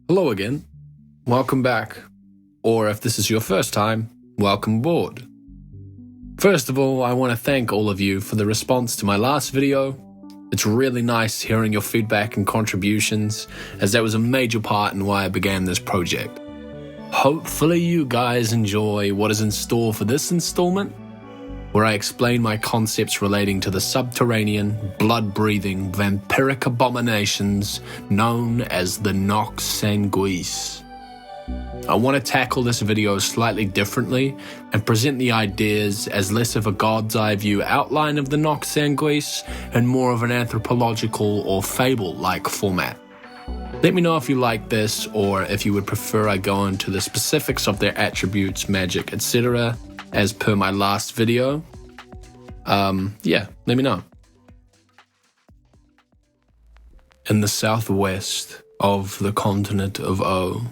Hello again. Welcome back. Or if this is your first time, welcome aboard. First of all, I want to thank all of you for the response to my last video. It's really nice hearing your feedback and contributions, as that was a major part in why I began this project. Hopefully you guys enjoy what is in store for this installment, where I explain my concepts relating to the subterranean, blood-breathing, vampiric abominations known as the Nox Sanguis. I want to tackle this video slightly differently and present the ideas as less of a god's eye view outline of the Nox Sanguis and more of an anthropological or fable-like format. Let me know if you like this, or if you would prefer I go into the specifics of their attributes, magic, etc. as per my last video. Let me know. In the southwest of the continent of O,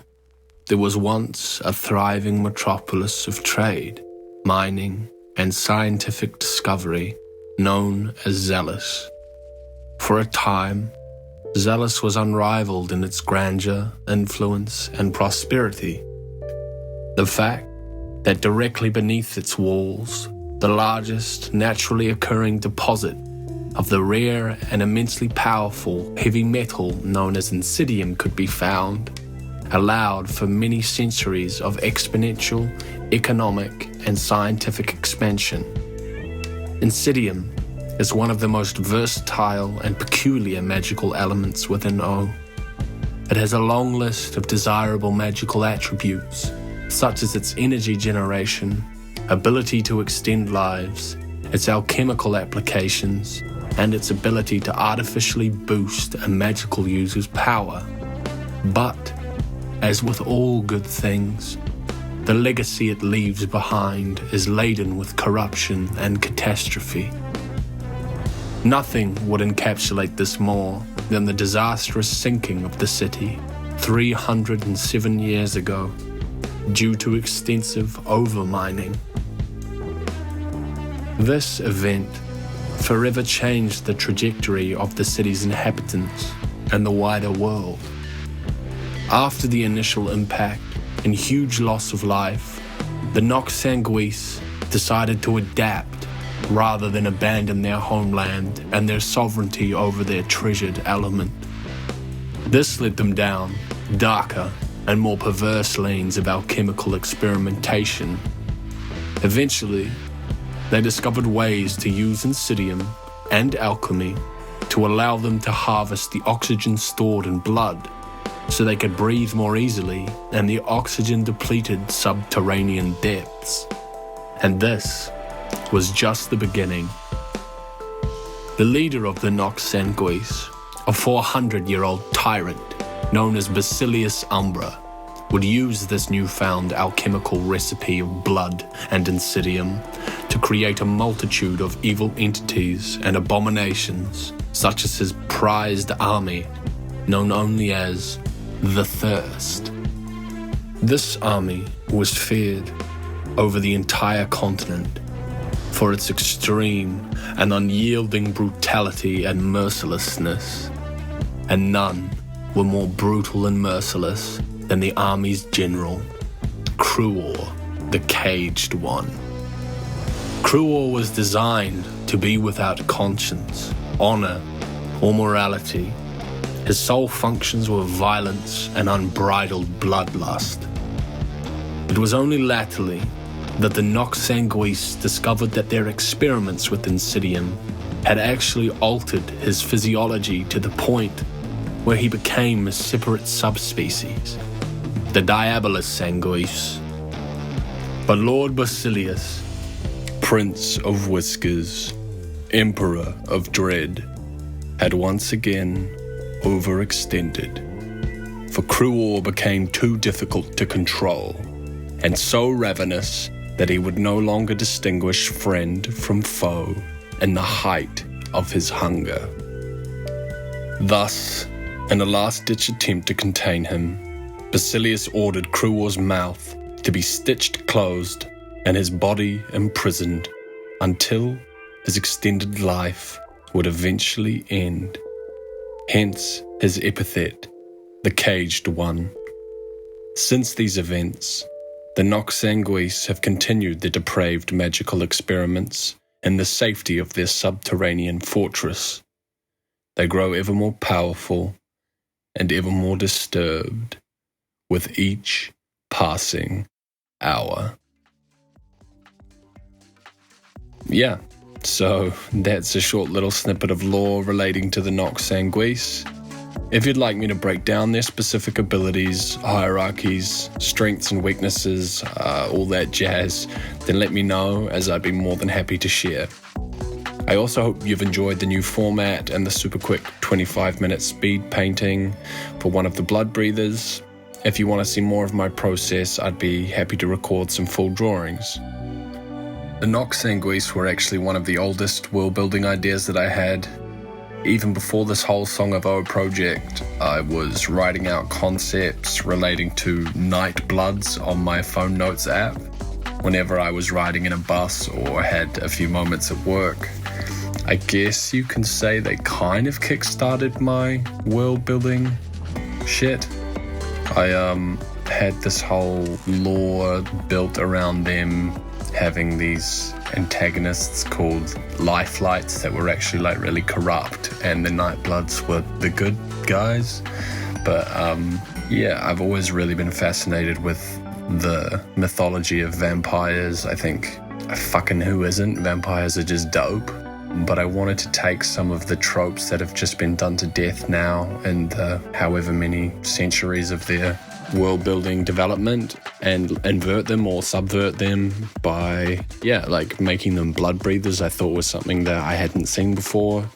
there was once a thriving metropolis of trade, mining, and scientific discovery known as Zealous. For a time, Zealous was unrivaled in its grandeur, influence, and prosperity. The fact that directly beneath its walls, the largest naturally occurring deposit of the rare and immensely powerful heavy metal known as Inidian could be found, allowed for many centuries of exponential economic and scientific expansion. Inidian is one of the most versatile and peculiar magical elements within O. It has a long list of desirable magical attributes, such as its energy generation, ability to extend lives, its alchemical applications, and its ability to artificially boost a magical user's power. But, as with all good things, the legacy it leaves behind is laden with corruption and catastrophe. Nothing would encapsulate this more than the disastrous sinking of the city 307 years ago, due to extensive overmining. This event forever changed the trajectory of the city's inhabitants and the wider world. After the initial impact and huge loss of life, the Nox Sanguis decided to adapt rather than abandon their homeland and their sovereignty over their treasured element. This led them down darker and more perverse lanes of alchemical experimentation. Eventually, they discovered ways to use Inidian and alchemy to allow them to harvest the oxygen stored in blood so they could breathe more easily in the oxygen-depleted subterranean depths. And this was just the beginning. The leader of the Knöx Sanguis, a 400-year-old tyrant known as Basilius Umbra, would use this newfound alchemical recipe of blood and Inidian to create a multitude of evil entities and abominations, such as his prized army, known only as the Thirst. This army was feared over the entire continent for its extreme and unyielding brutality and mercilessness, and none were more brutal and merciless than the army's general, Kruor, the Caged One. Kruor was designed to be without conscience, honor, or morality. His sole functions were violence and unbridled bloodlust. It was only latterly that the Nox Sanguis discovered that their experiments with Inidian had actually altered his physiology to the point where he became a separate subspecies, the Diabolus Sanguis. But Lord Basilius, Prince of Whiskers, Emperor of Dread, had once again overextended, for Kruor became too difficult to control, and so ravenous that he would no longer distinguish friend from foe in the height of his hunger. Thus, in a last-ditch attempt to contain him, Basilius ordered Kruor's mouth to be stitched closed and his body imprisoned until his extended life would eventually end. Hence his epithet, the Caged One, Since these events, the Nox Sanguis have continued their depraved magical experiments in the safety of their subterranean fortress. They grow ever more powerful and ever more disturbed with each passing hour. Yeah, so that's a short little snippet of lore relating to the Knöx Sanguis. If you'd like me to break down their specific abilities, hierarchies, strengths and weaknesses, all that jazz, then let me know, as I'd be more than happy to share. I also hope you've enjoyed the new format and the super quick 25-minute speed painting for one of the blood breathers. If you want to see more of my process, I'd be happy to record some full drawings. The Knöx Sanguis were actually one of the oldest world building ideas that I had. Even before this whole Song of O project, I was writing out concepts relating to night bloods on my phone notes app whenever I was riding in a bus or had a few moments at work. I guess you can say they kind of kickstarted my world building shit. I had this whole lore built around them having these antagonists called lifelights that were actually like really corrupt, and the Nightbloods were the good guys. But yeah, I've always really been fascinated with the mythology of vampires. I think fucking who isn't? Vampires are just dope. But I wanted to take some of the tropes that have just been done to death now in the however many centuries of their world building development and invert them or subvert them by, like making them blood breathers. I thought was something that I hadn't seen before.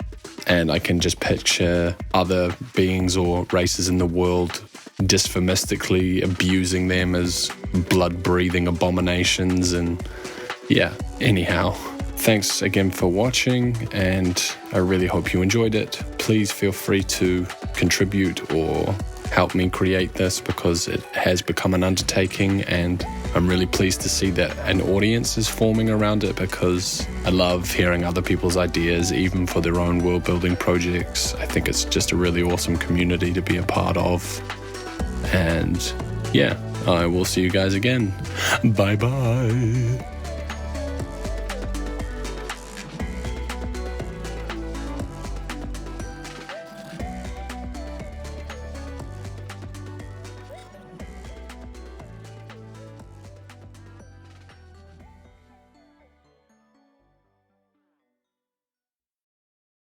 And I can just picture other beings or races in the world dysphomistically abusing them as blood breathing abominations. And anyhow. Thanks again for watching, and I really hope you enjoyed it. Please feel free to contribute or help me create this, because it has become an undertaking, and I'm really pleased to see that an audience is forming around it, because I love hearing other people's ideas, even for their own world building projects. I think it's just a really awesome community to be a part of. And I will see you guys again. Bye bye.